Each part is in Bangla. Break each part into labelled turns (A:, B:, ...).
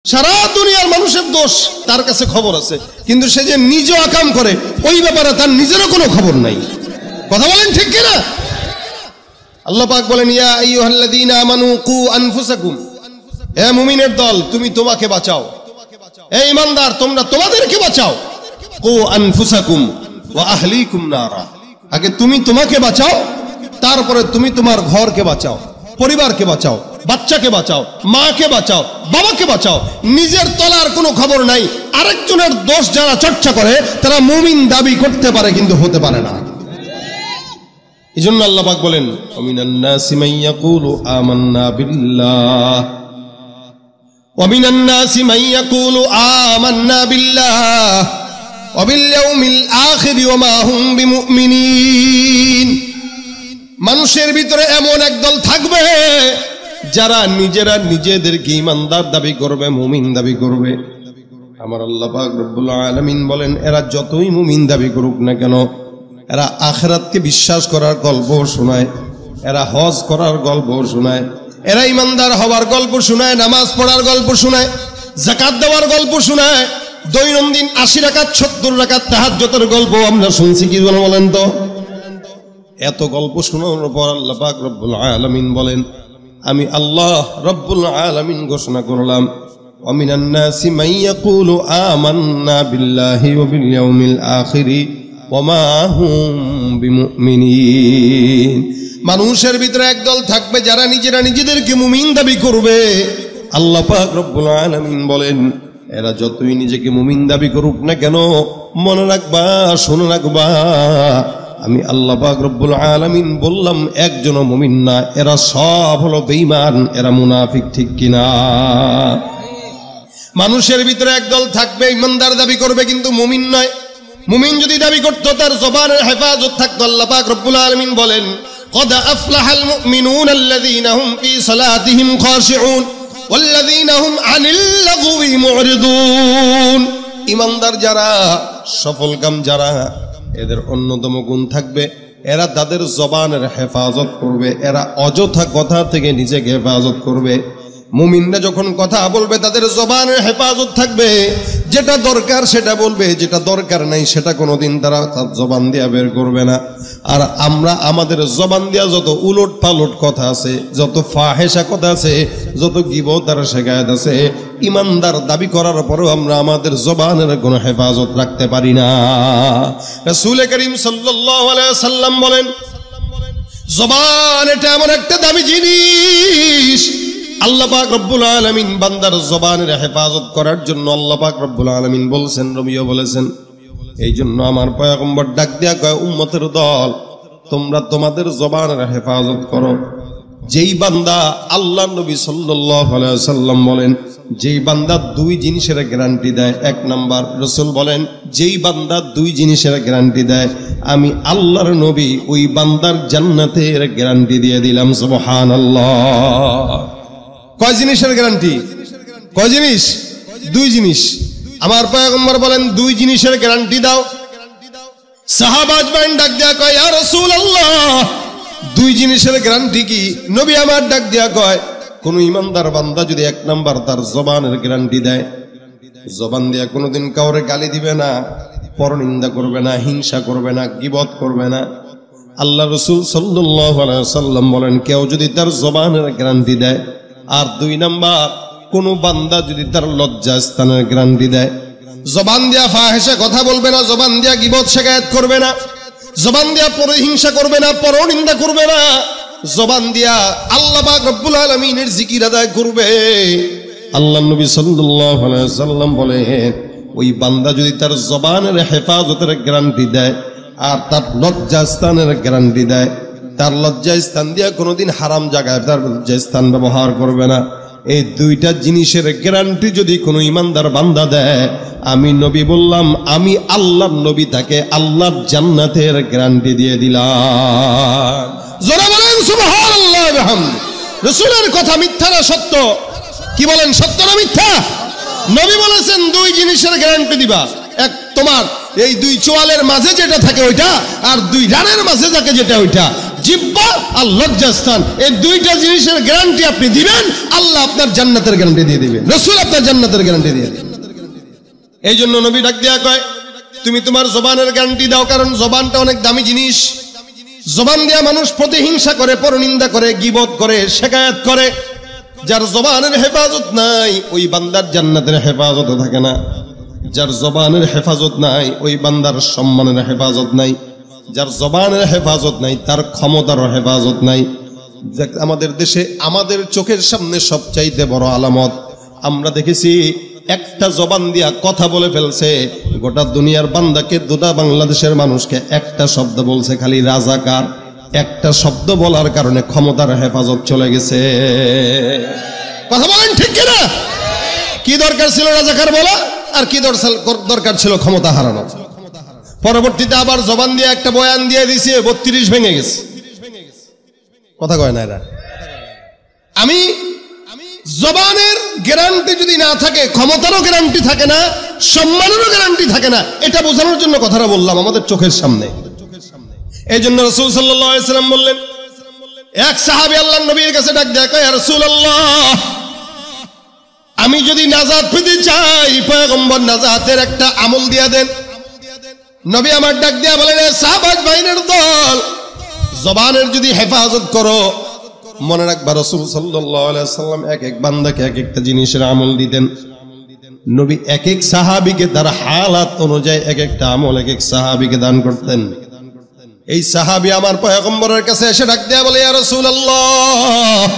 A: সারা দুনিয়ার মানুষের দোষ তার কাছে খবর আছে, কিন্তু সে যে নিজে আকাম করে ওই ব্যাপারে তার নিজেরও কোনো খবর নাই। কথা বলেন ঠিক কিনা? আল্লাহ পাক বলেন, ইয়া আইয়ুহাল্লাযীনা আমানু কু আনফুসাকুম, হে মুমিনের দল তুমি তোমাকে বাঁচাও, হে ঈমানদার তোমরা তোমাদেরকে বাঁচাও। কু আনফুসাকুম ওয়া আহলিকুম নারা, আগে তুমি তোমাকে বাঁচাও, তারপরে তুমি তোমার ঘরকে বাঁচাও, পরিবারকে বাঁচাও, বাচ্চাকে বাঁচাও, মাকে বাঁচাও, বাবাকে বাঁচাও। নিজের তলার কোনো খবর নাই। আরেকজনের দোষ যারা চর্চা করে তারা মুমিন দাবি করতে পারে কিন্তু হতে পারে না। এজন্য আল্লাহ পাক বলেন, ওমিনান নাসি মান ইয়াকুলু আমান্না বিল্লাহ ওয়া মিনান নাসি মান ইয়াকুলু আমান্না বিল্লাহ ওয়া বিল ইয়াউমিল আখির ওয়া মা হুম বিমুমিনিন। মানুষের ভিতরে এমন একদল থাকবে যারা নিজেরা নিজেদেরকে ঈমানদার দাবি করবে, মুমিন দাবি করবে। আমার আল্লাহ পাক রব্বুল আলামিন বলেন, এরা যতই মুমিন দাবি করুক না কেন, এরা আখিরাতকে বিশ্বাস করার গল্প শোনায়, এরা হজ করার গল্প শোনায়, এরা ঈমানদার হওয়ার গল্প শোনায়, নামাজ পড়ার গল্প শোনায়, যাকাত দেওয়ার গল্প শোনায়, দৈনন্দিন 80 রাকাত 70 রাকাত তাহাজ্জুদের গল্প আমরা শুনছি কি বলেন তো? এত গল্প শোনানোর পর আল্লাহ পাক রব্বুল আলামিন বলেন, আমি আল্লাহ রব্বুল আলামিন ঘোষণা করলাম, ওয়া মিনান নাসি মান ইয়াকুলু আমান্না বিল্লাহি ওয়া বিল ইয়াউমিল আখিরি ওয়া মা হুম বিমুমিনিন। মানুষের ভিতরে একদল থাকবে যারা নিজেরা নিজেদেরকে মুমিন দাবি করবে। আল্লাহ পাক রব্বুল আলামিন বলেন, এরা যতই নিজেকে মুমিন দাবি করুক না কেন, মনে রাখবা, শুনে রাখবা, আমি আল্লাহ পাক রব্বুল আলামিন বললাম একজনও মুমিন না, এরা সব হলো বেঈমান, এরা মুনাফিক। ঠিক কিনা? মানুষের ভিতরে একদল থাকবে ঈমানদার দাবি করবে কিন্তু মুমিন নয়। মুমিন যদি দাবি করত তার জবানের হেফাজত থাকতো। আল্লাহ পাক রব্বুল আলামিন বলেন, قد أفلح المؤمنون الذين هم في صلاتهم خاشعون والذين هم عن اللغو معرضون। ঈমানদার যারা, সফলকাম যারা, এদের অন্যতম গুণ থাকবে এরা তাদের জবানের হেফাজত করবে, এরা অযথা কথা থেকে নিজেকে হেফাজত করবে। মুমিনরা যখন কথা বলবে তাদের জবানের হেফাজত থাকবে, যেটা দরকার সেটা বলবে, যেটা দরকার নাই সেটা কোনোদিন তারা তার জবান দিয়া বের করবে না। আর আমরা আমাদের জবান দিয়া যত উলট পালট কথা আছে, যত ফাহেসা কথা আছে, যত গীবত আর শিকায়াত আছে, ঈমানদার দাবি করার পরেও আমরা আমাদের জবানের কোনো হেফাজত রাখতে পারি না। রাসূল করিম সাল্লাল্লাহু আলাইহি ওয়াসাল্লাম বলেন, জবান এটা এমন একটা দামি জিনিস। আল্লাহ পাক রব্বুল আলামিন বান্দার জবানের হেফাজত করার জন্য আল্লাহ পাক রব্বুল আলামিন বলছেন, নবীও বলেছেন। এই জন্য আমার পয়গম্বর ডাক দিয়া কয়, উম্মতের দল তোমরা তোমাদের জবানের হেফাজত করো। যেই বান্দা, আল্লাহ নবী সাল্লাল্লাহু আলাইহি ওয়াসাল্লাম বলেন, যেই বান্দা দুই জিনিসের গ্যারান্টি দেয়, এক নাম্বার রাসূল বলেন, যেই বান্দা দুই জিনিসের গ্যারান্টি দেয়, আমি আল্লাহর নবী ওই বান্দার জান্নাতের গ্যারান্টি দিয়ে দিলাম। সুবহানাল্লাহ। কয় জিনিসের গ্যারান্টি? কয় জিনিস? দুই জিনিস। আমার পয়গম্বর বলেন, দুই জিনিসের গ্যারান্টি দাও। সাহাবা আজমাইন ডাক দিয়া কয়, ইয়া রাসূলুল্লাহ, দুই জিনিসের গ্যারান্টি কি? নবী আমার ডাক দিয়া কয়, কোন ঈমানদার বান্দা যদি এক নাম্বার তার জবানের গ্যারান্টি দেয়, জবান দিয়া কোনোদিন কাউরে গালি দিবে না, পরনিন্দা করবে না, হিংসা করবে না, গীবত করবে না। আল্লাহ রাসূল সাল্লাল্লাহু আলাইহি ওয়াসাল্লাম বলেন, কেউ যদি তার জবানের গ্যারান্টি দেয়, আর দুই নাম্বার কোন বান্দা যদি তার লজ্জা স্থানের গ্যারান্টি দেয়, জবান দিয়া ফাহেসা কথা বলবে না, জবান দিয়া গীবত শিকায়াত করবে না, জবান দিয়া পরহিংসা করবে না, পরনিন্দা করবে না, জবান দিয়া আল্লাহ পাক রব্বুল আলামিনের জিকির আদায় করবে। আল্লাহ নবী সাল্লাল্লাহু আলাইহি ওয়াসাল্লাম বলেন, ওই বান্দা যদি তার জবানের হেফাজতের গ্যারান্টি দেয় আর তার লজ্জা স্থানের গ্যারান্টি দেয়, তার লজ্জা স্থান দিয়া কোনোদিন হারাম জায়গায় তার লজ্জা স্থান ব্যবহার করবে না, এই দুইটা জিনিসের গ্যারান্টি যদি কোনো ঈমানদার বান্দা দেয়, আমি নবী বললাম, আমি আল্লাহর নবী তাকে আল্লাহর জান্নাতের গ্যারান্টি দিয়ে দিলাম। জোরে বলেন সুবহানাল্লাহ ওয়া বিহামদি। রাসূলের কথা মিথ্যা না সত্য? কি বলেন, সত্য না মিথ্যা? নবী বলেছেন দুই জিনিসের গ্যারান্টি দিবা। এক, তোমার এই দুই চোয়ালের মাঝে যেটা থাকে ওইটা, আর দুই রানের মাঝে থাকে যেটা ওইটা। জিহ্বা আর লজ্জাস্থান, এই দুইটা জিনিসের গ্যারান্টি আপনি দিবেন, আল্লাহ আপনার জান্নাতের গ্যারান্টি দিয়ে দিবেন, রাসূল আপনার জান্নাতের গ্যারান্টি দিয়ে দিবেন। এই জন্য নবী ডাক দিয়া কয় তুমি তোমার জবানের গ্যারান্টি দাও, কারণ জবানটা অনেক দামি জিনিস। জবান দিয়া মানুষ প্রতিহিংসা করে, পরনিন্দা করে, গীবত করে, শিকায়াত করে। যার জবানের হেফাজত নাই ওই বান্দার জান্নাতের হেফাজত থাকে না। যার জবানের হেফাজত নাই ওই বান্দার সম্মানের হেফাজত নাই। যার জবানের হেফাজত নাই তার ক্ষমতার হেফাজত নাই। আমাদের দেশে আমাদের চোখের সামনে সবচাইতে বড় আলামত আমরা দেখেছি, একটা জবান দিয়া কথা বলে ফেলছে, গোটা দুনিয়ার বান্দাকে, দুটা বাংলাদেশের মানুষকে একটা শব্দ বলছে, খালি রাজাকার। একটা শব্দ বলার কারণে ক্ষমতার হেফাজত চলে গেছে। কথা বলেন ঠিক কিনা? কি দরকার ছিল রাজাকার বলা, আর কি দরকার ছিল ক্ষমতা হারানো? পরবর্তীতে আবার জবান দিয়ে একটা বয়ান দিয়ে দিছে, 32 ভেঙে গেছে। কথা কয় না এরা? আমি জবানের গ্যারান্টি যদি না থাকে, ক্ষমতারও গ্যারান্টি থাকে না, সম্মানেরও গ্যারান্টি থাকে না। এটা বোঝানোর জন্য কথাটা বললাম আমাদের চোখের সামনে। এই জন্য রাসূল সাল্লাল্লাহু আলাইহি ওয়াসাল্লাম বললেন, এক সাহাবী আল্লাহর নবীর কাছে ডাক দেয়া কয়, ইয়া রাসূলুল্লাহ, আমি যদি নাজাত পেতে চাই, পয়গম্বর নাজাতের একটা আমল দিয়া দেন। নবী আমার ডাক দিয়া বলেন, সাহাবা বাইনের দল, জবানের যদি হেফাজত করো, মনে রাখবা রাসূল সাল্লাল্লাহু আলাইহি ওয়াসাল্লাম এক এক বান্দাকে এক একটা জিনিসের আমল দিতেন। নবী এক এক সাহাবীকে তার হালাত অনুযায়ী এক একটা আমল এক এক সাহাবীকে দান করতেন। এই সাহাবী আমার পয়গম্বরের কাছে এসে ডাক দেয়া বলে, ইয়া রাসূলুল্লাহ,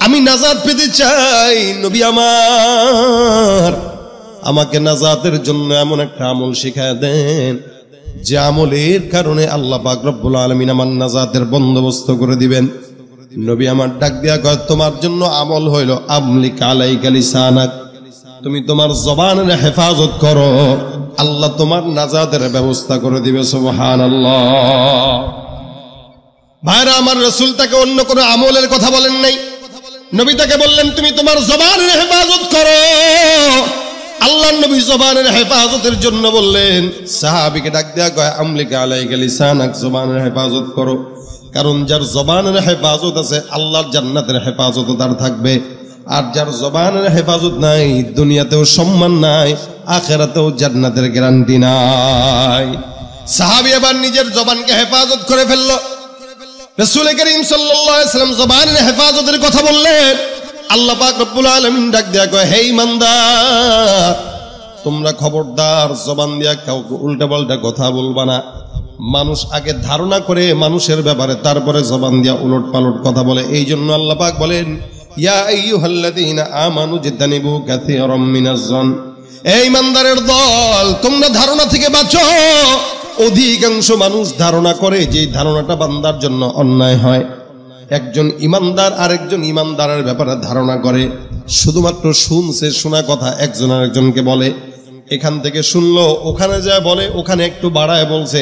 A: আমি নাজাত পেতে চাই, নবী আমার, আমাকে নাজাতের জন্য এমন একটা আমল শিখায় দেন যে আমলের কারণে আল্লাহ পাক রব্বুল আলামিন আমার নাজাতের বন্দোবস্ত করে দিবেন। নবী আমার ডাক দিয়া কয়, তোমার জন্য আমল হইল আমলিক আলাইকা লিসানাক, তুমি তোমার জবানের হেফাজত করো, আল্লাহ তোমার নাজাতের ব্যবস্থা করে দিবে। সুবহানাল্লাহ। ভাইরা আমার, রাসূল তাকে অন্য কোনো আমলের কথা বলেন নাই, নবী তাকে বললেন তুমি তোমার জবানের হেফাজত করো। আল্লাহর নবী জবানের হেফাজতের জন্য বললেন, সাহাবীকে ডাক দেয়া কয়, আমলিক আলাইকা লিসানাক, জবানের হেফাজত করো, কারণ যার জবানের হেফাজত আছে আল্লাহর জান্নাতের হেফাজত তার থাকবে। আর যার জবানের হেফাজত নাই, দুনিয়াতেও সম্মান নাই, আখিরাতেও জান্নাতের গ্যারান্টি নাই। সাহাবী আবার নিজের জবানকে হেফাজত করে ফেলল। রাসূল করিম সাল্লাল্লাহু আলাইহি ওয়াসাল্লাম জবানের হেফাজতের কথা বললেন। আল্লাহ পাক রব্বুল আলামিন ডাক দেয়া কয়, হে ইমানদার, তোমরা খবরদার জবান দিয়া কাউকে উল্টাপাল্টা কথা বলবা না। মানুষ আগে ধারণা করে মানুষের ব্যাপারে, তারপরে জবান দিয়া উলট পালট কথা বলে। এই জন্য আল্লাহ পাক বলেন, ইয়া আইয়ুহাল্লাযীনা আমানু জিতানিবু কাসীরাম মিনাজ-জন, এই ইমানদারের দল, তোমরা ধারণা থেকে বাঁচো। অধিকাংশ মানুষ ধারণা করে যে ধারণাটা বান্দার জন্য অন্যায় হয়। একজন ইমানদার আরেকজন ইমানদারের ব্যাপারে ধারণা করে, শুধুমাত্র শুনছে, শোনা কথা একজন আরেকজনকে বলে, এখান থেকে শুনলো, ওখানে যায় বলে, ওখানে একটু বাড়ায় বলছে,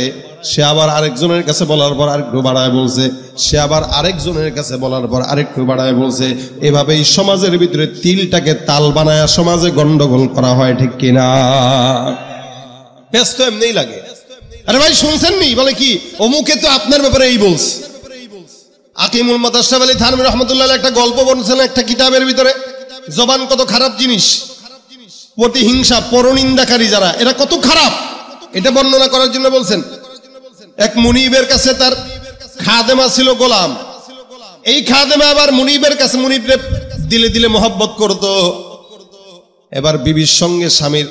A: সে আবার আরেকজনের কাছে বলার পর আরেকটু বাড়ায় বলছে, সে আবার আরেকজনের কাছে বলার পর আরেকটু বাড়ায় বলছে। এভাবেই সমাজের ভিতরে তিলটাকে তাল বানায় সমাজে গন্ডগোল করা হয়, ঠিক কিনা? ব্যস্ত এমনিই লাগে, আরে ভাই শুনছেন নি, বলে কি অমুকে তো আপনার ব্যাপারে এই বলছে। আকিমুল মুতাশাব আলী থানভী রাহমাতুল্লাহ একটা গল্প বলছেন একটা কিতাবের ভিতরে, জবান কত খারাপ জিনিস, প্রতিহিংসা, পরনিন্দাকারী যারা, এরা কত খারাপ, এটা বর্ণনা করার জন্য বলছেন। এক মুনিবের কাছে তার খাদেমা ছিল গোলাম। এই খাদেমা আবার মুনিবের কাছে, মুনিবরে দিলে দিলে মহব্বত করত। এবার বিবির সঙ্গে স্বামীর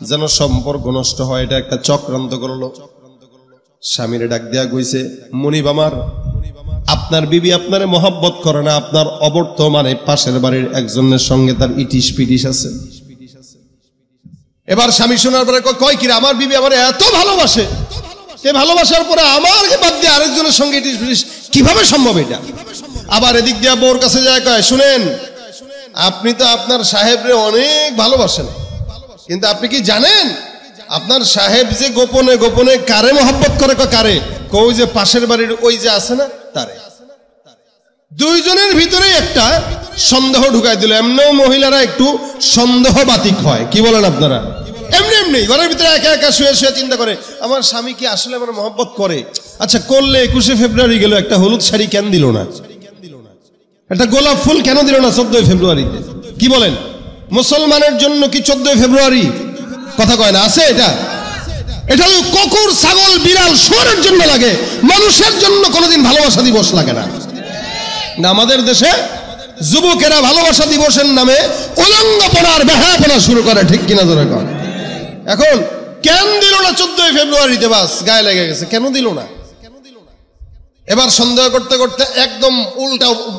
A: যেন সম্পর্ক নষ্ট হয়, এটা একটা চক্রান্ত করলো। স্বামীরে ডাক দেয়া কইছে, মুনিব আমার, আপনার বিবি আপনারে মহব্বত করে না, আপনার অবর্তমানে পাশের বাড়ির একজনের সঙ্গে তার ইটিশ পিটিশ আছে। এবার স্বামী শোনার পরে কয়, কিরা আমার বিবি আমার এত ভালোবাসে, সে ভালোবাসার পরে আমাকে বাদ দিয়ে আরেকজনের সঙ্গে ইটিশ পিটিশ কিভাবে সম্ভব এটা? আবার এদিক দিয়ে বউর কাছে যায়, কয় শুনেন, আপনি তো আপনার সাহেবরে অনেক ভালোবাসেন, কিন্তু আপনি কি জানেন আপনার সাহেব যে গোপনে গোপনে কারে মহব্বত করে? কারে? কই যে পাশের বাড়ির ওই যে আছে না তারে। দুইজনের ভিতরে একটা সন্দেহ ঢুকাই দিল। এমনিও মহিলারা একটু সন্দেহবাতিক হয়, কি বলেন আপনারা? এমনি এমনি ঘরের ভিতরে একা একা শুয়ে শুয়ে চিন্তা করে আমার স্বামী কি আসলে আমার মহব্বত করে? আচ্ছা করলে 21শে ফেব্রুয়ারি গেল, একটা হলুদ শাড়ি কেন দিল না? একটা গোলাপ ফুল কেন দিল না 14ই ফেব্রুয়ারিতে? কি বলেন? মুসলমানের জন্য কি 14ই ফেব্রুয়ারি? কথা কয় না, আছে এটা? এটা কুকুর, ছাগল, বিড়াল, শুয়োরের জন্য লাগে, মানুষের জন্য কোনোদিন ভালোবাসা দিবস লাগে না। আমাদের দেশে যুবকেরা ভালোবাসা দিবসের নামে উলঙ্গপনার বেহায়াপনা শুরু করে, ঠিক কিনা জোরে কর। এখন কেন দিল না 14ই ফেব্রুয়ারিতে? বাস গায়ে লেগে গেছে, কেন দিল না? এবার সন্দেহ করতে করতে একদম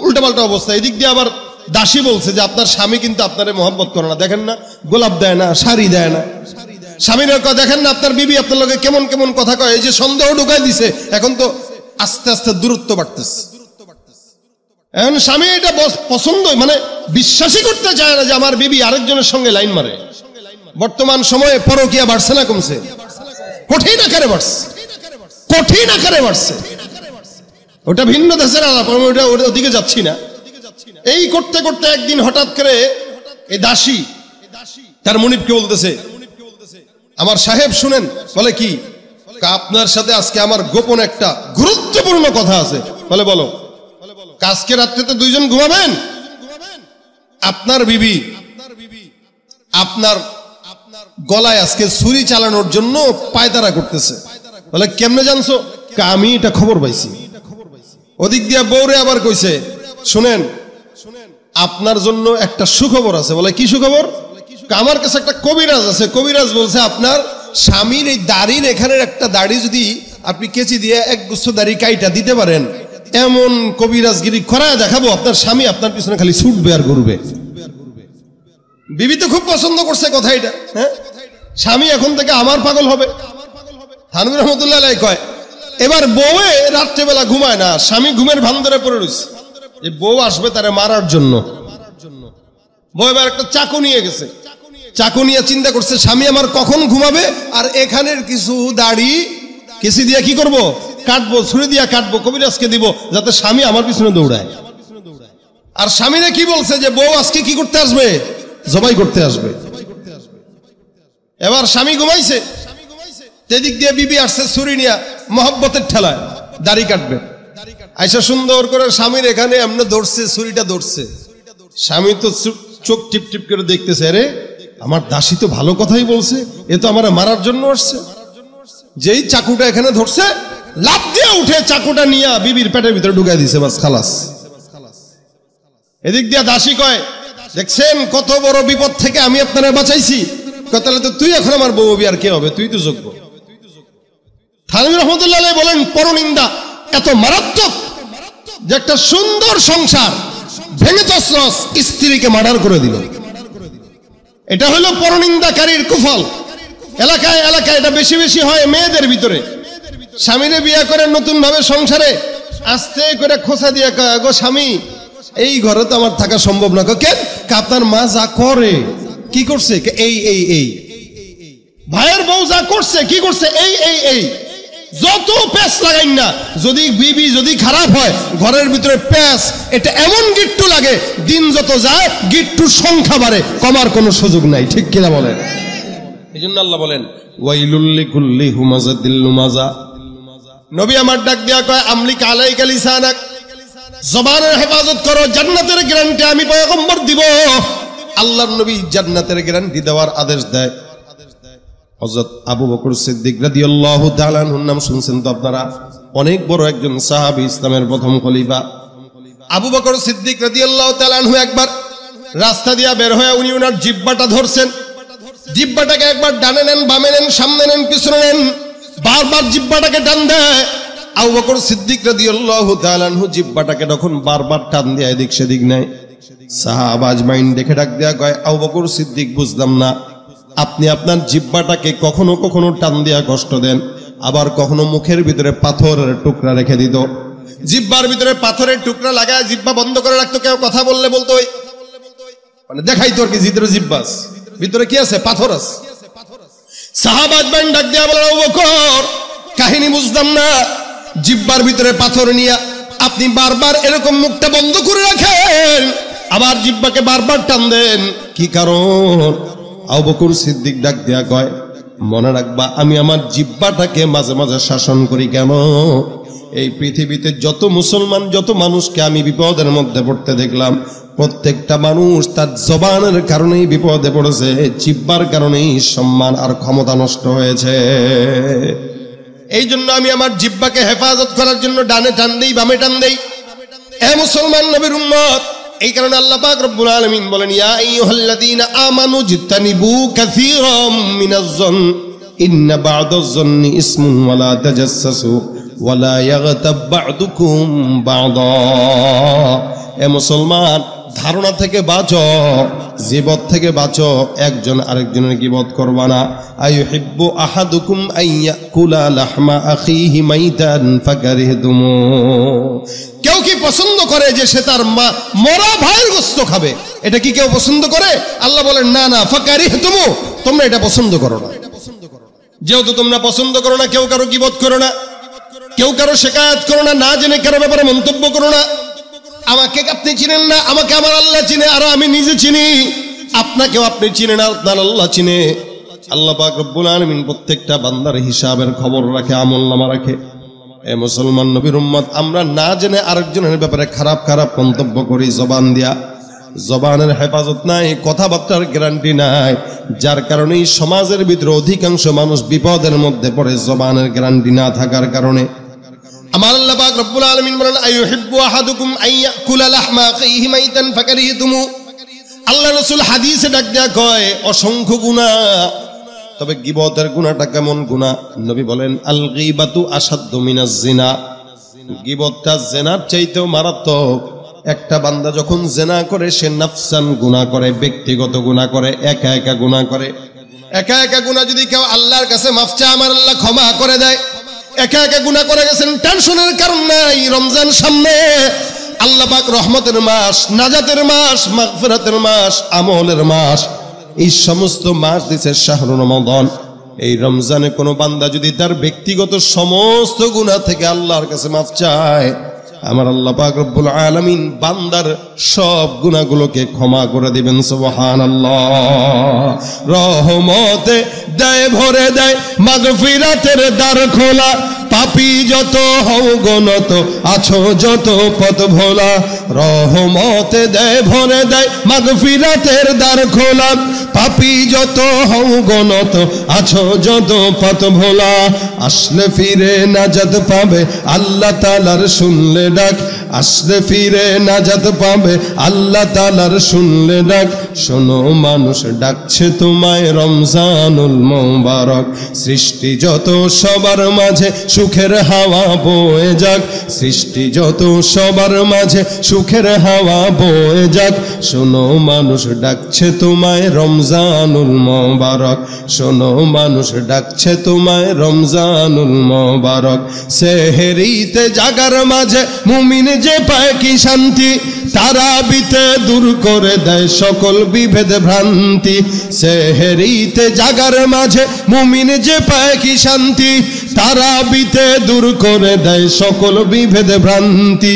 A: উল্টাপাল্টা অবস্থা। এদিক দিয়ে আবার দাসী বলছে যে আপনার স্বামী কিন্তু আপনারে মহব্বত করে না, দেখেন না গোলাপ দেয় না, শাড়ি দেয় না। স্বামীর দেখেন না আপনার বিবি আপনার লগে কেমন কেমন কথা কয়। এই যে সন্দেহ ঢুকাই দিছে, এখন তো আস্তে আস্তে দূরত্ব বাড়তেছে। এখন স্বামী এটা পছন্দ, মানে বিশ্বাসই করতে চায় না যে আমার বিবি আরেকজনের সঙ্গে লাইন মারে। বর্তমান সময়ে পরকিয়া বাড়ছে না কমছে? কঠিন আকারে বাড়ছে, কঠিন আকারে বাড়ছে। ওটা ভিন্ন দেশের আলাপ, ওটা ওদিকে যাচ্ছি না। এই করতে করতে একদিন হঠাৎ করে এই দাসী তার মুনিবকে বলতেছে, আমার সাহেব শুনেন। বলে কি? আপনার সাথে আজকে আমার গোপন একটা গুরুত্বপূর্ণ কথা আছে। বলে বলো। আজকে রাত্রিতে দুইজন ঘুমাবেন। আপনার বিবি আপনার গলায় আজকে ছুরি চালানোর জন্য পায়তারা করতেছে। বলে কেমনে জানছো? আমি এটা খবর পাইছি। ওদিক দিয়া বউরে আবার কইছে, শুনেন আপনার জন্য একটা সুখবর আছে। বলে কি সুখবর? আমার কাছে একটা কবিরাজ আছে, কবিরাজ বলছে আপনার স্বামীর এই দাড়ির এখানের একটা দাড়ি যদি আপনি কেচি দিয়ে এক গুচ্ছ দাড়ি কাইটা দিতে পারেন, এমন কবিরাজগিরি করায় দেখাবো আপনার স্বামী আপনার পিছনে খালি ছুটবে আর ঘুরবে। বিবি তো খুব পছন্দ করছে কথা এটা। হ্যাঁ, স্বামী এখন থেকে আমার পাগল হবে। থানভী রহমতুল্লাহ আলাইহি কয়, এবার বউয়ে রাত্রেবেলা ঘুমায় না, স্বামী ঘুমের ভান ধরে পড়ে রয়েছে যে বউ আসবে তারে মারার জন্য। বউ এবার একটা চাকু নিয়ে গেছে, চাকু নিয়ে চিন্তা করছে স্বামী আমার কখন ঘুমাবে, আর এখানের কিছু দাড়ি কেসি দিয়া কি করব? কাটবো, ছুরি দিয়া কাটবো, কবিরাজকে দিব যাতে স্বামী আমার পিছনে দৌড়ায়। আর স্বামীরা কি বলছে যে বউ আজকে কি করতে আসবে? জবাই করতে আসবে। এবার স্বামী ঘুমাইছে, সেদিক দিয়ে বিবি আসছে ছুরি নিয়া মহব্বতের ঠেলায় দাড়ি কাটবে। আইসা সুন্দর করে স্বামীর এখানে এমনি ধরছে, ছুরিটা ধরছে। স্বামী তো চোখ টিপ টিপ করে দেখতেছে, আরে আমার দাসী তো ভালো কথাই বলছে, এ তো আমার মারার জন্য আসছে। যেই চাকুটা এখানে ধরছে, লাফ দিয়ে উঠে চাকুটা নিয়ে বিবির পেটের ভিতরে ঢুকাই দিছে, বাস খালাস। এদিক দিয়ে দাসী কয়, দেখছেন কত বড় বিপদ থেকে আমি আপনারা বাঁচাইছি। তাহলে তো তুই এখন আমার বউ হবি, আর কে হবে? তুই তো যোগ্য। থানভী রহমতুল্লাহ আলাইহি বলেন পরনিন্দা এত মারাত্মক যে একটা সুন্দর সংসার ভেঙে তছনছ, স্ত্রীকে মার্ডার করে দিল। এটা হলো পরনিন্দাকারীর কুফল। এলাকায় এলাকায় এটা বেশি বেশি হয় মেয়েদের ভিতরে। স্বামীরে বিয়ে করে নতুন ভাবে সংসারে আস্তে করে খোঁচা দিয়ে কয়, গো স্বামী এই ঘরে তো আমার থাকা সম্ভব না। কেন? আপনার মা যা করে, কি করছে? এই এই এই। ভাইয়ের বউ যা করছে, কি করছে? এই এই এই। যত প্যাঁচ লাগাই না, যদি বিবি যদি খারাপ হয় ঘরের ভিতরে প্যাঁচ এটা এমন গিট্টু লাগে, দিন যত যায় গিট্টুর সংখ্যা বাড়ে, কমার কোনো সুযোগ নাই, ঠিক কিনা বলেন? এই জন্য আল্লাহ বলেন ওয়াইলুল লিকুল্লি হুমাযাতিল লুমাযা। নবী আমার ডাক দিয়া কয়, আমলিক আলাইকা লিসানাক, জবানের হেফাজত করো, জান্নাতের গ্যারান্টি আমি পয়গম্বর দিব। আল্লাহর নবী জান্নাতের গ্যারান্টি দেওয়ার আদেশ দেয়। হযরত আবু বকর সিদ্দিক রাদিয়াল্লাহু তাআলা আনহুর নাম শুনছেন তো আপনারা? অনেক বড় একজন সাহাবী, ইসলামের প্রথম খলিফা আবু বকর সিদ্দিক রাদিয়াল্লাহু তাআলা আনহু একবার রাস্তা দিয়া বের হয়ে উনি ওনার জিহ্বাটা ধরছেন। জিহ্বাটাকে একবার ডানে নেন, বামে নেন, সামনে নেন, পিছনে নেন, বারবার জিহ্বাটাকে টান দেয়। আবু বকর সিদ্দিক রাদিয়াল্লাহু তাআলা আনহু জিহ্বাটাকে যখন বারবার টান দিয়ে এদিক সেদিক নেয়, সাহাবা আজমাইন দেখে ডাক দেয়া কয়, আবু বকর সিদ্দিক বুঝলাম না, আপনি আপনার জিহ্বাটাকে কখনো কখনো টান দিয়া কষ্ট দেন, আবার কখনো মুখের ভিতরে পাথরের টুকরা রেখে দিত। জিহ্বার ভিতরে পাথরের টুকরা লাগায় জিহ্বা বন্ধ করে রাখতো। কেউ কথা বললে বলতো ওই মানে দেখাই তোর কি ভিতরে জিহ্বা ভিতরে কি আছে? পাথর আছে। সাহাবা আজমাইন ডাক দিয়া বলেন, আবু বকর কাহিনী বুঝলাম না, জিহ্বার ভিতরে পাথর নিয়ে আপনি বারবার এরকম মুখটা বন্ধ করে রাখেন, আবার জিহ্বাকে বারবার টান দেন, কি কারণ? আবু বকর সিদ্দিক ডাক দিয়া কয়, মনে রাখবা, আমি আমার জিহ্বাটাকে মাঝে মাঝে শাসন করি কেন? এই পৃথিবীতে যত মুসলমান, যত মানুষকে আমি বিপদের মধ্যে পড়তে দেখলাম, প্রত্যেকটা মানুষ তার জবানের কারণেই বিপদে পড়েছে, জিহ্বার কারণেই সম্মান আর ক্ষমতা নষ্ট হয়েছে। এই জন্য আমি আমার জিহ্বাকে হেফাজত করার জন্য ডানে টান দেই, বামে টান দেই। এ মুসলমান নবীর উম্মত, এই কারণে আল্লাহ পাক রব্বুল আলামিন বলেন, ইয়া আইয়ুহাল্লাযীনা আমানু জিতানিবু কাসীরাম মিনাজ-যন ইন্না বা'দাজ-যন্নি ইসমুন ওয়া লা তাজাসসাসু ওয়া লা ইয়াগতাব বা'দুকুম বা'দা। এ মুসলমান, ধারণা থেকে বাঁচো, জীবত থেকে বাঁচো, একজন আরেকজনের গীবত করবা না। আইয়ুহিব্বু আহাদুকুম আইয়াকুলা লাহমা আখিহি মাইতান ফাকারিহতুমু। কেউ কি পছন্দ করে যে সে তার মরা ভাইয়ের গোশত খাবে? এটা কি কেউ পছন্দ করে? আল্লাহ বলেন না না, ফাকারিহতুমু, তোমরা এটা পছন্দ করো না। যেহেতু তোমরা পছন্দ করো না, কেউ কারো গীবত করো না, কেউ কারো শিকায়াত করো না, না জেনে কারো ব্যাপারে মন্তব্য করো না। আমাকে আপনি চিনেন না, আমাকে আমার আল্লাহ চিনে, আর আমি নিজে চিনি। আপনাকেও আপনি চিনেন, আপনার আল্লাহ চিনে। আল্লাহ পাক রব্বুল আলামিন প্রত্যেকটা বান্দার হিসাবের খবর রাখে, আমলনামা রাখে। এ মুসলমান নবীর উম্মত, আমরা না জেনে আরেকজনের ব্যাপারে খারাপ খারাপ মন্তব্য করি জবান দিয়া। জবানের হেফাজত নাই, কথাবার্তার গ্যারান্টি নাই, যার কারণে সমাজের ভিতরে অধিকাংশ মানুষ বিপদের মধ্যে পড়ে জবানের গ্যারান্টি না থাকার কারণে। আমার আল্লাহ পাক রব্বুল আলামিন বলেন, আইয়ুহিব্বু আহাদুকুম আইয়াকুলা লাহমা আখিহি মাইতান ফাকারিহতুমু। আল্লাহ রাসূল হাদিসে ডাক দেয়া কয়, অসংখ্য গুনাহ, তবে গীবতের গুনাহটা কেমন গুনাহ? নবী বলেন, আল গীবাতু আশাদ্দু মিনাজ জিনা। গীবতটা জিনার চাইতেও মারাত্মক। একটা বান্দা যখন জিনা করে, সে নাফসান গুনাহ করে, ব্যক্তিগত গুনাহ করে, একা একা গুনাহ করে। একা একা গুনাহ যদি কেউ আল্লাহর কাছে মাফ চায়, আমার আল্লাহ ক্ষমা করে দেয়। একা একা গুনাহ করে গেছেন, টেনশনের কারণ নাই। রমজান সামনে, আল্লাহ পাক রহমতের মাস, নাজাতের মাস, মাগফিরাতের মাস, আমলের মাস, এই সমস্ত মাস দিছে শাহরু রমাদান। এই রমজানে কোনো বান্দা যদি তার ব্যক্তিগত সমস্ত গুনাহ থেকে আল্লাহর কাছে মাফ চায়, আমার আল্লাহ পাক রব্বুল আলামিন বান্দার সব গুনাহগুলোকে ক্ষমা করে দিবেন। সুবহানাল্লাহ। রহমতে দেয় ভরে দেয়, মাগফিরাতের দ্বার খোলা, পাপী যত হও গনত, আছো যত পথ ভোলা। রহমতে দেয় ভরে দেয়, মাগফিরাতের দ্বার খোলা, পাপী যত হও গনত, আছো যত পথ ভোলা। আসলে ফিরে নাজাত পাবে আল্লাহ তাআলার শুনলে ডাক, আসলে ফিরে নাজাত পাবে আল্লাহ তাআলার শুনলে ডাক। শোনো মানুষ ডাকছে তোমায় রমজানুল মোবারক, সৃষ্টি যত সবার মাঝে সুখের হাওয়া বয়ে যাক, সৃষ্টি যত সবার মাঝে সুখের হাওয়া বয়ে যাক। শোনো মানুষ ডাকছে তোমায় রমজানুল মোবারক, শোনো মানুষ ডাকছে তোমায় রমজানুল মোবারক। সেহরিতে জাগার মাঝে মুমিন যে পায় কি শান্তি, তারাবিতে দূর করে দেয় সকল বিভেদ ভ্রান্তি। সেহরিতে জাগার মাঝে মুমিন যে পায় কি শান্তি, তারাবিতে দূর করে দেয় সকল বিভেদ ভ্রান্তি।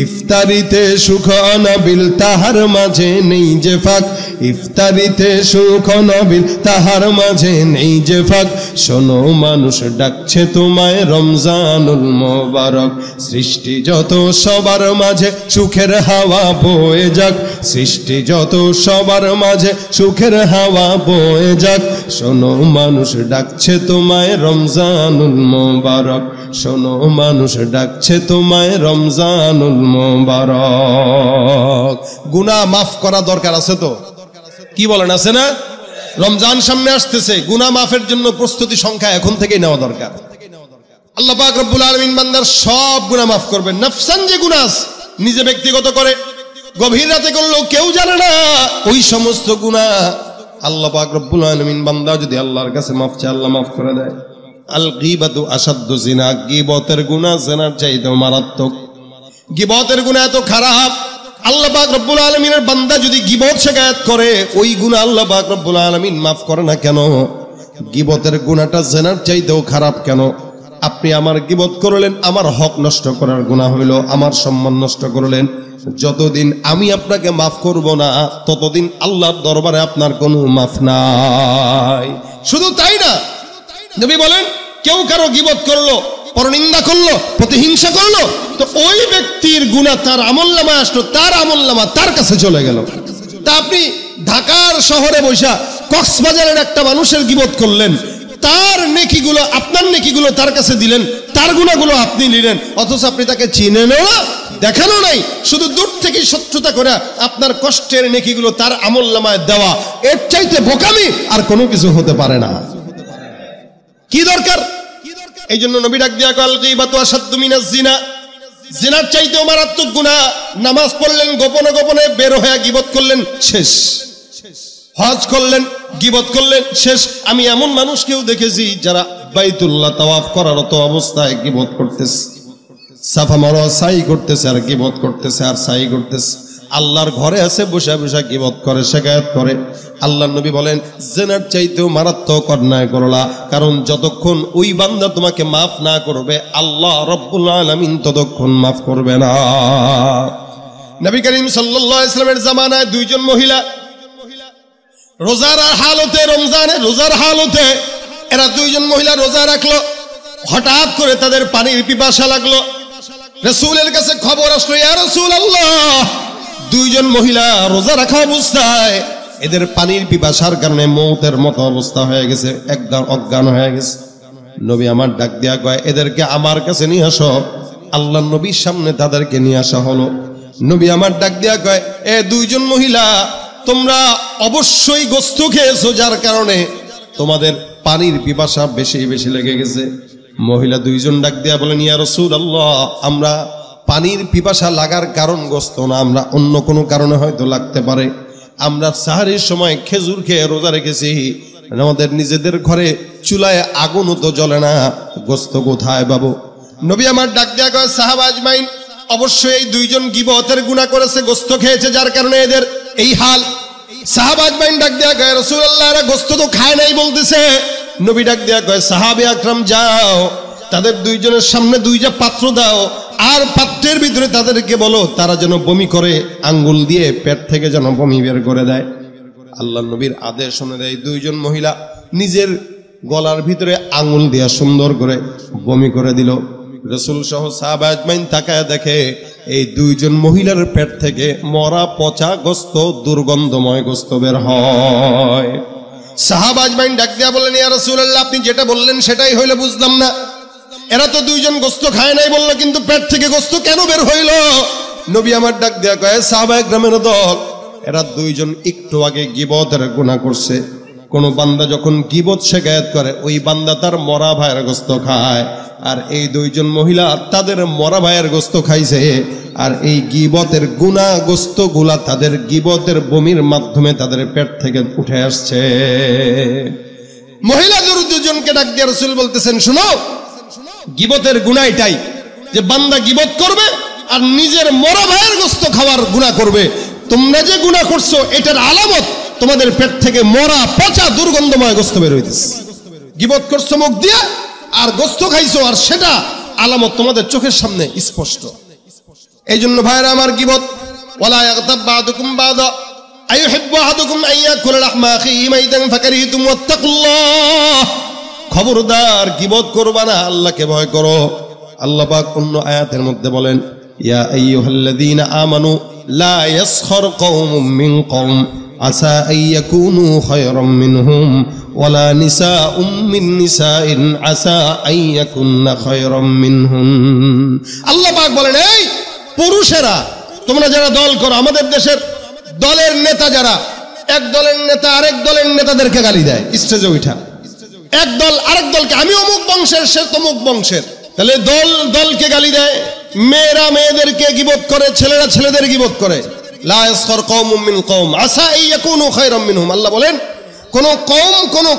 A: ইফতারিতে সুখ অনাবিল, তাহার মাঝে নেই যে ফাঁক, ইফতারিতে সুখ অনাবিল, তাহার মাঝে নেই যে ফাঁক। শোনো মানুষ ডাকছে তোমায় রমজানুল মোবারক, সৃষ্টি যত সবার মাঝে সুখের হাওয়া বয়ে যাক, সৃষ্টি যত সবার মাঝে সুখের হাওয়া বয়ে যাক। শোনো মানুষ ডাকছে তোমায় রমজানুল মোবারক, শোনো মানুষ ডাকছে তোমায় রমজানুল মোবারক। গুনাহ মাফ করা দরকার আছে তো? কি বলেন, আছে না? রমজান সামনে আসতেছে, গুনাহ মাফের জন্য প্রস্তুতি সংখ্যা এখন থেকেই নেওয়া দরকার। আল্লাহ পাক রব্বুল আলামিন বান্দার সব গুনাহ মাফ করবেন। নফসান যে গুনাহ নিজে ব্যক্তিগত করে, গভীর রাতে করলেও কেউ জানে না, ওই সমস্ত গুনাহ আল্লাহ পাক রব্বুল আলামিন বান্দা যদি আল্লাহর কাছে মাফ চায়, আল্লাহ মাফ করে দেয়। আল গীবাতু আশাদ্দু জিনা, গীবতের গুনাহ জিনার চাইতেও মারাত্মক। গীবতের গুনাহ এত খারাপ, আল্লাহ পাক রব্বুল আলামিনের বান্দা যদি গীবত শিকায়াত করে, ওই গুনাহ আল্লাহ পাক রব্বুল আলামিন মাফ করে না কেন? গীবতের গুনাহটা জিনার চাইতেও খারাপ কেন? আপনি আমার গীবত করলেন, আমার হক নষ্ট করার গুনাহ হইল, আমার সম্মান নষ্ট করলেন। যতদিন আমি আপনাকে মাফ করব না, ততদিন আল্লাহর দরবারে আপনার কোনো মাফ নাই। শুধু তাই না, নবী বলেন কেউ কারো গীবত করলো, পরনিন্দা করলো, প্রতিহিংসা করলো, তো ওই ব্যক্তির গুনাহ তার আমলনামায় আসলো, তার আমলনামা তার কাছে চলে গেল। তা আপনি ঢাকার শহরে বসা কক্সবাজারের একটা মানুষের গীবত করলেন, তার নেকিগুলো আপনার নেকিগুলো তার কাছে দিলেন, তার গুনাহগুলো আপনি নিলেন, অথচ আপনি তাকে চিনেনও না, দেখানো নাই, শুধু দূর থেকে শত্রুতা করে আপনার কষ্টের নেকিগুলো তার আমলনামায় দেওয়া, এর চাইতে বোকামি আর কোনো কিছু হতে পারে না। কি দরকার? এই জন্য নবী ডাক দিয়া কল গীবাতু আশাদ্দু মিনাজ জিনা, জিনার চাইতেও মারাত্মক গুনাহ। নামাজ পড়লেন গোপনে গোপনে, বের হয়ে গীবত করলেন, শেষ। হজ করলেন, গীবত করলেন, শেষ। আমি এমন মানুষকেও দেখেছি যারা বাইতুল্লাহ তাওয়াফ করার তো অবস্থায় গীবত করতেছে, সাফা মারওয়া সাই করতেছে আর গীবত করতেছে আর সাই করতেছে। আল্লাহর ঘরে আছে বসে বসে গীবত করে, শিকায়াত করে। আল্লাহর নবী বলেন জিনার চাইতেও মারাত্মক অন্যায় করলা, কারণ যতক্ষণ ওই বান্দা তোমাকে মাফ না করবে আল্লাহ রব্বুল আলামিন ততক্ষণ মাফ করবে না। নবী করিম সাল্লাল্লাহু আলাইহি ওয়াসাল্লামের জামানায় দুইজন মহিলা রোজার হালতে, রমজানে রোজার হালতে এরা দুইজন মহিলা রোজা রাখলো। হঠাৎ করে তাদের পানির পিপাসা লাগলো। রাসূলের কাছে খবর আসলো, ইয়া রাসূলুল্লাহ, দুইজন মহিলা রোজা রাখা অবস্থায় এদের পানির পিপাসার কারণে মওতের মতো অবস্থা হয়ে গেছে, একদম অজ্ঞান হয়ে গেছে। নবী আমার ডাক দিয়া কয় এদেরকে আমার কাছে নিয়ে আসো। আল্লাহর নবীর সামনে তাদেরকে নিয়ে আসা হলো। নবী আমার ডাক দিয়া কয় এ দুইজন মহিলা, তোমরা অবশ্যই গোশত খেয়েছো, যার কারণে তোমাদের পানির পিপাসা বেশি বেশি লেগে গেছে। মহিলা দুইজন ডাক দিয়া বলেন, ইয়া রাসূলুল্লাহ, আমরা পানির পিপাসা লাগার কারণ গোশত না, আমরা অন্য কোনো কারণে হয়তো লাগতে পারে। আমরা সাহারির সময় খেজুর খেয়ে রোজা রেখেছি, আমাদের নিজেদের ঘরে চুলায় আগুনও তো জ্বলে না, গোশত কোথায় পাবো? নবী আমার ডাক দিয়া কয় সাহাবা আজমাইন, অবশ্যই এই দুইজন গীবতের গুনাহ করেছে, গোশত খেয়েছে, যার কারণে এদের এই হাল। সাহাবা আজমাইন ডাক দিয়া কয় রাসূলুল্লাহ, এরা গোশত তো খায় নাই বলতেছে। নবী ডাক দিয়া কয় সাহাবে আকরাম, যাও তাদের দুইজনের সামনে দুইটা পাত্র দাও, আর পাত্রের ভিতরে তাদেরকে বলো তারা যেন বমি করে, আঙ্গুল দিয়ে পেট থেকে যেন বমি বের করে দেয়। আল্লাহ নবীর আদেশ অনুযায়ী দুইজন মহিলা নিজের গলার ভিতরে আঙ্গুল দিয়ে সুন্দর করে বমি করে দিল। রাসূল সহ সাহাবা আজমাইন তাকায় দেখে এই দুইজন মহিলার পেট থেকে মরা পচা গোশত, দুর্গন্ধময় গোশত বের হয়। সাহাবা আজমাইন ডাক দিয়া বলেন, ইয়া রাসূলুল্লাহ, আপনি যেটা বললেন সেটাই হইলো, বুঝলাম না। এরা তো দুইজন গোশত খায় নাই বললো, কিন্তু পেট থেকে গোশত কেন বের হইল? নবী আমার ডাক দিয়া কয় সাহাবায়ে গ্রামের দল, এরা দুইজন একটু আগে গীবতের গুনাহ করছে। কোন বান্দা যখন গীবত শিকায়াত করে ওই বান্দা তার মরা ভাইয়ের গোশত খায়, আর এই দুইজন মহিলা তাদের মরা ভাইয়ের গোশত খাইছে, আর এই গীবতের গুনাহ গোশত গুলা তাদের গীবতের বমির মাধ্যমে তাদের পেট থেকে উঠে আসছে। মহিলা দুজনকে ডাক দিয়ে রাসূল বলতেছেন, শোনো, গীবতের গুনাহ এটাই যে বান্দা গীবত করবে আর নিজের মরা ভাইয়ের গোশত খাওয়ার গুনাহ করবে। তোমরা যে গুনাহ করছো এটার আলামত তোমাদের পেট থেকে মরা পচা দুর্গন্ধময় গোশত বের হইতেছে। গীবত করছো মুখ দিয়ে আর গোশত খাইছো, আর সেটা আলামত তোমাদের চোখের সামনে স্পষ্ট। এই জন্য ভাইরা আমার, গীবত ওয়ালা ইয়াগতাব বা'দুকুম বা'দা আইয়ুহিব্বু আহাদুকুম আন ইয়াকুলা লাহমা আখিহি মাইতান ফাকারিহতুম ওয়াত্তাকুল্লাহ। খবরদার গীবত করবা না, আল্লাহকে ভয় করো। আল্লাহ পাক অন্য আয়াতের মধ্যে বলেন, ইয়া আইয়ুহাল্লাযীনা আমানু লা ইয়াসখার কওমুম মিন কওম আসা আন ইয়াকুনু খায়রাম মিনহুম ওয়ালা নিসাউম মিন নিসাইন আসা আন ইয়াকুননা খায়রাম মিনহুম। আল্লাহ পাক বলেন, এই পুরুষেরা তোমরা যারা দল করো, আমাদের দেশের দলের নেতা যারা, এক দলের নেতা আরেক দলের নেতাদেরকে গালি দেয় স্টেজে উঠা, এক দল আরেক দলকে, আমি অমুক বংশের, সে তমুক বংশের, তাহলে দল দলকে গালি দেয়। মেয়েরা মেয়েদেরকে গীবত করে, ছেলেরা ছেলেদের গীবত করে। লা ইয়াসখার কওমুম মিন কওম আসা আন ইয়াকুনু খায়রাম মিনহুম। আল্লাহ বলেন, কোন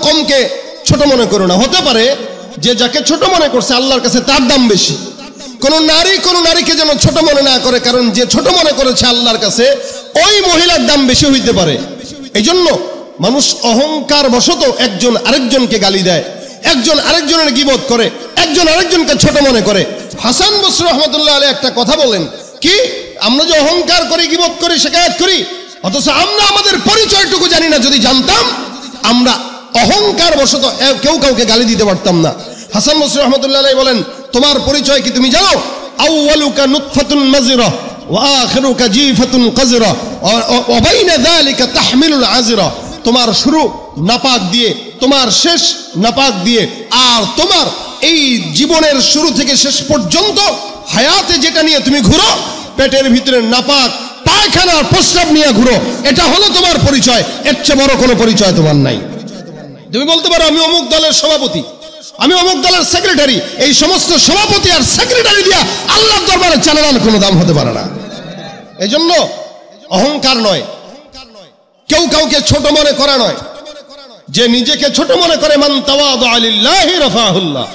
A: কওমকে ছোট মনে করো না। হতে পারে যে যাকে ছোট মনে করছে আল্লাহর কাছে তার দাম বেশি। কোন নারীকে যেন ছোট মনে না করে, কারণ যে ছোট মনে করেছে আল্লাহর কাছে ওই মহিলার দাম বেশি হইতে পারে। এই জন্য মানুষ অহংকার বশত একজন আরেকজনকে গালি দেয়, একজন আরেকজনের গীবত করে, একজন আরেকজনকে ছোট মনে করে। হাসান বসরি রাহমাতুল্লাহ আলাইহি একটা কথা বলেন, কি আমরা যে অহংকার করি, গীবত করি, শিকায়াত করি, অথচ আমরা আমাদের পরিচয়টুকু জানি না। যদি জানতাম আমরা অহংকার বশত কেউ কাউকে গালি দিতে পারতাম না। হাসান বসরি রহমতুল্লাহ আলাইহি বলেন, তোমার পরিচয় কি তুমি জানো? আউয়ালুকা নুতফাতুন মাযিরা ওয়া আখিরুকা জিফাতুন কাযরা ওয়া বাইনা যালিকা তাহমিলুল আযরা। তোমার শুরু নাপাক দিয়ে, তোমার শেষ নাপাক দিয়ে, আর তোমার এই জীবনের শুরু থেকে শেষ পর্যন্ত হায়াতে যেটা নিয়ে তুমি ঘুরো, পেটের ভিতরে নাপাক পায়খানার প্রস্রাব নিয়ে ঘুরো, এটা হলো তোমার পরিচয়। এর চেয়ে বড় কোনো পরিচয় তোমার নাই। তুমি বলতে পারো আমি অমুক দলের সভাপতি, আমি অমুক দলের সেক্রেটারি। এই সমস্ত সভাপতি আর সেক্রেটারি দিয়া আল্লাহর দরবারে চালানোর কোনো দাম হতে পারে না। এই জন্য অহংকার নয়, কেউ কাউকে ছোট মনে করা নয়। যে নিজেকে ছোট মনে করে, মান তাওয়াদা লিল্লাহি রাফাহুল্লাহ,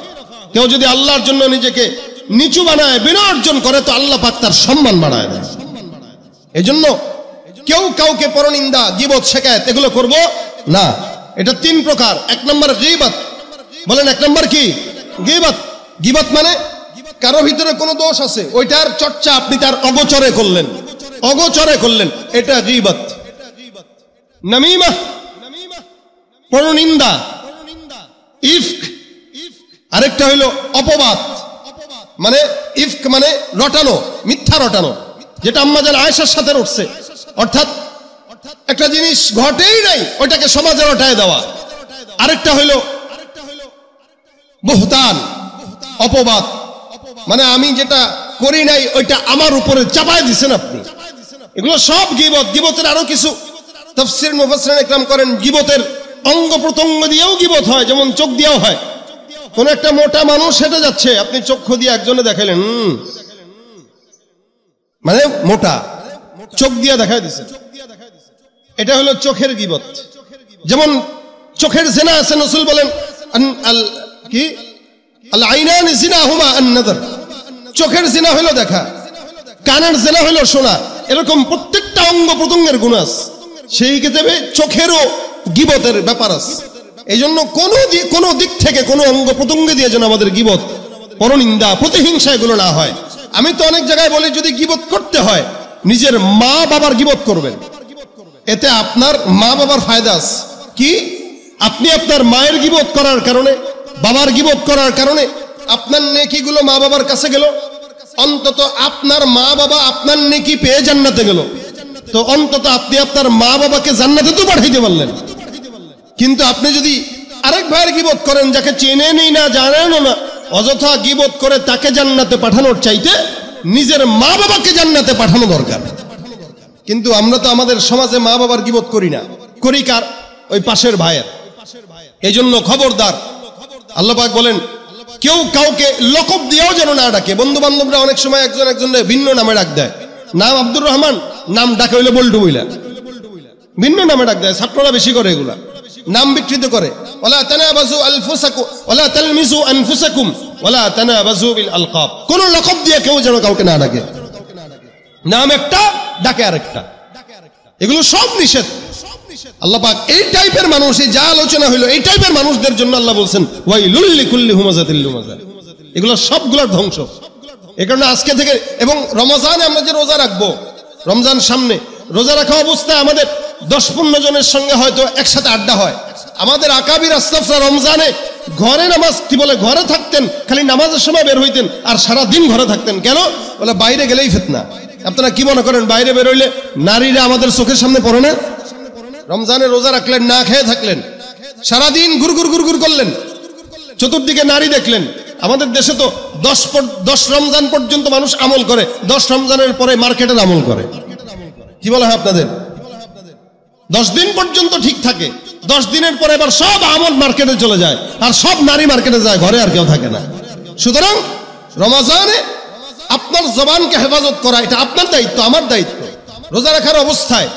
A: কেউ যদি আল্লাহর জন্য নিজেকে নিচু বানায়, বিনয় অর্জন করে, তো আল্লাহ পাক তার সম্মান বাড়ায় দেয়। এই জন্য কেউ কাউকে পরনিন্দা, গীবত, শিকায়েত এগুলো করব না। এটা 3 প্রকার। 1 নম্বর গীবত। বলেন 1 নম্বর কি? গীবত। গীবত মানে কারো ভিতরে কোনো দোষ আছে, ওইটার চর্চা আপনি তার অগোচরে করলেন, অগোচরে করলেন, এটা গীবত। নামিমা পরনিন্দা, ইফক আরেকটা হইল অপবাদ। মানে ইফক মানে রটানো, মিথ্যা রটানো, যেটা আম্মা জান আয়েশার সাথে উঠছে। অর্থাৎ একটা জিনিস ঘটেই নাই, ওইটাকে সমাজে রটায় দেওয়া। আরেকটা হইল বুহতান, অপবাদ, মানে আমি যেটা করি নাই ওইটা আমার উপরে চাপায় দিছেন আপনি। এগুলো সব গীবত। গীবতের আরো কিছু তাফসীর মুফাসসিরিন ইকরাম করেন, গীবতের অঙ্গ প্রত্যঙ্গ দিয়েও গীবত হয়, যেমন চোখ দিয়েও হয়। কোন একটা মোটা মানুষ হেঁটে যাচ্ছে, আপনি চক্ষু দিয়ে একজনে দেখাইলেন, মানে মোটা, চোখ দিয়ে দেখাই দিছে, এটা হলো চোখের গীবত। যেমন চোখের জিনা আছে, রাসূল বলেন কি আল আইনান জিনাহুমা আন নাযার, চোখের জিনা হলো দেখা, কানের জিনা হলো শোনা। এরকম প্রত্যেকটা অঙ্গ প্রত্যঙ্গের গুনাহ আছে, সেই ক্ষেত্রে চোখেরও গীবতের ব্যাপার আছে। এই জন্য কোনো দিক থেকে কোনো অঙ্গ প্রত্যঙ্গ দিয়ে যেন আমাদের গীবত, পরনিন্দা, প্রতিহিংসা এগুলো না হয়। আমি তো অনেক জায়গায় বলি, যদি গীবত করতে হয় নিজের মা বাবার গীবত করবেন, এতে আপনার মা বাবার ফায়দা আছে। কি? আপনি আপনার মায়ের গীবত করার কারণে, বাবার গীবত করার কারণে আপনার নেকিগুলো মা বাবার কাছে গেল, অন্তত আপনার মা বাবা আপনার নেকি পেয়ে জান্নাতে গেল, তো অন্তত আপনি আপনার মা বাবাকে জান্নাতে তো পাঠাইতে পারলেন। কিন্তু আপনি যদি আরেক ভাইয়ের গীবত করেন, যাকে চেনেনই না, জানেনও না, অযথা গীবত করে তাকে জান্নাতে পাঠানোর চাইতে নিজের মা বাবাকে জান্নাতে পাঠানো দরকার। কিন্তু আমরা তো আমাদের সমাজে মা বাবার গীবত করি না, করি কার? ওই পাশের ভাইয়ের। এই জন্য খবরদার, আল্লাহ পাক বলেন কেউ কাউকে লকব দিয়েও যেন না ডাকে। বন্ধু বান্ধবরা অনেক সময় একজন একজনের ভিন্ন নামে ডাক দেয়। নাম আব্দুর রহমান, নাম ডাকে হইলো বল্টু বইলা, ভিন্ন নামে ডাক দেয়। ছাত্ররা বেশি করে এগুলা, নাম বিকৃত করে। ওয়ালা তানাবাজু আনফুসাকুম ওয়ালা তালমিজু আনফুসাকুম ওয়ালা তানাবাজু বিল আলকাব। কোন লকব দিয়ে কেউ যেন কাউকে না ডাকে। নাম একটা, ডাকে আরেকটা, এগুলো সব নিষেধ। আল্লাহ পাক এই টাইপের মানুষ, এই যা আলোচনা হইলো, এই টাইপের মানুষদের জন্য আল্লাহ বলছেন ওয়াইলুল লিকুল্লি হুমাযাতিল লুমাযা, এগুলো সবগুলোর ধ্বংস। এই কারণে আজকে থেকে, এবং রমজানে আমরা যে রোজা রাখবো, রমজান সামনে, রোজা রাখা অবস্থায় আমাদের 10-15 জনের সঙ্গে হয়তো একসাথে আড্ডা হয়। আমাদের আকাবির আসলাফরা রমজানে ঘরে নামাজ, কি বলে, ঘরে থাকতেন, খালি নামাজের সময় বের হইতেন, আর সারা দিন ঘরে থাকতেন। কেন? বলে বাইরে গেলেই ফিতনা। আপনারা কি মনে করেন বাইরে বের হইলে নারীরা আমাদের চোখের সামনে পড়ে না? রমজানে রোজা রাখলেন, না খেয়ে থাকলেন, সারাদিন গুরগুর গুরগুর করলেন, চতুর্দিকে নারী দেখলেন। আমাদের দেশে তো 10 রমজান পর্যন্ত মানুষ আমল করে, 10 রমজানের পরে মার্কেটের আমল করে। কি বলা হয় আপনাদের? 10 দিন পর্যন্ত ঠিক থাকে, 10 দিনের পরে এবার সব আমল মার্কেটে চলে যায়, আর সব নারী মার্কেটে যায়, ঘরে আর কেউ থাকে না। সুতরাং রমজানে আপনার জবানকে হেফাজত করা, এটা আপনার দায়িত্ব, আমার দায়িত্ব। রোজা রাখার অবস্থায়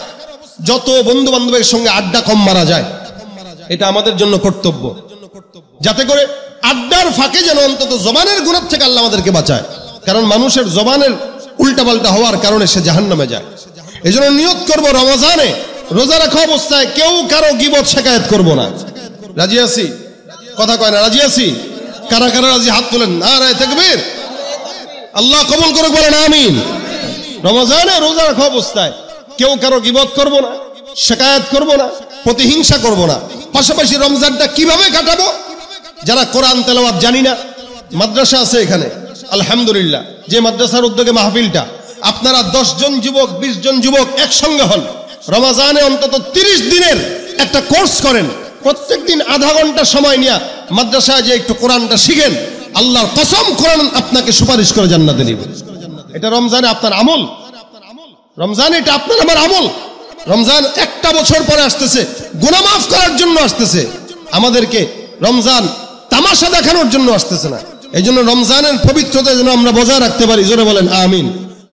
A: যত বন্ধু বান্ধবের সঙ্গে আড্ডা কম মারা যায়, এটা আমাদের জন্য কর্তব্য, যাতে করে আড্ডার ফাঁকে যেন অন্তত জবানের গুনাহ থেকে আল্লাহ আমাদেরকে বাঁচায়। কারণ মানুষের জবানের উল্টাপাল্টা হওয়ার কারণে সে জাহান্নামে যায়। এই জন্য নিয়ত করবো, রমজানে রোজা রাখা অবস্থায় কেউ কারো গীবত শিকায়েত করবো না। রাজি আছি? কথা কয় না? রাজি আছি? কারা কারা রাজি? হাত তোলেন। নারায়ে তাকবীর। আল্লাহ কবুল করুক, বলেন আমিন। রমজানে রোজা রাখা অবস্থায় কেউ কারো গীবত করবো না, শিকায়েত করবো না, প্রতিহিংসা করব না। পাশাপাশি রমজানটা কিভাবে কাটাবো, যারা কোরআন তেলাওয়াত জানি না, মাদ্রাসা আছে এখানে আলহামদুলিল্লাহ, যে মাদ্রাসার উদ্যোগে মাহফিলটা, আপনারা 10 জন যুবক 20 জন যুবক একসঙ্গে হন, রমজানে অন্তত 30 দিনের একটা কোর্স করেন, প্রত্যেকদিন আধা ঘন্টা সময় নিয়ে মাদ্রাসায় যে একটু কোরআনটা শিখেন, আল্লাহর কসম কোরআন আপনাকে সুপারিশ করে জান্নাতে নিবে। এটা রমজানে আপনার আমল, রমজান এটা আপনার আমার আমল। রমজান একটা বছর পরে আসতেছে, গুনাহ মাফ করার জন্য আসতেছে, আমাদেরকে রমজান তামাশা দেখানোর জন্য আসতেছে না। এই জন্য রমজানের পবিত্রতা যেন আমরা বজায় রাখতে পারি, জোরে বলেন আমিন।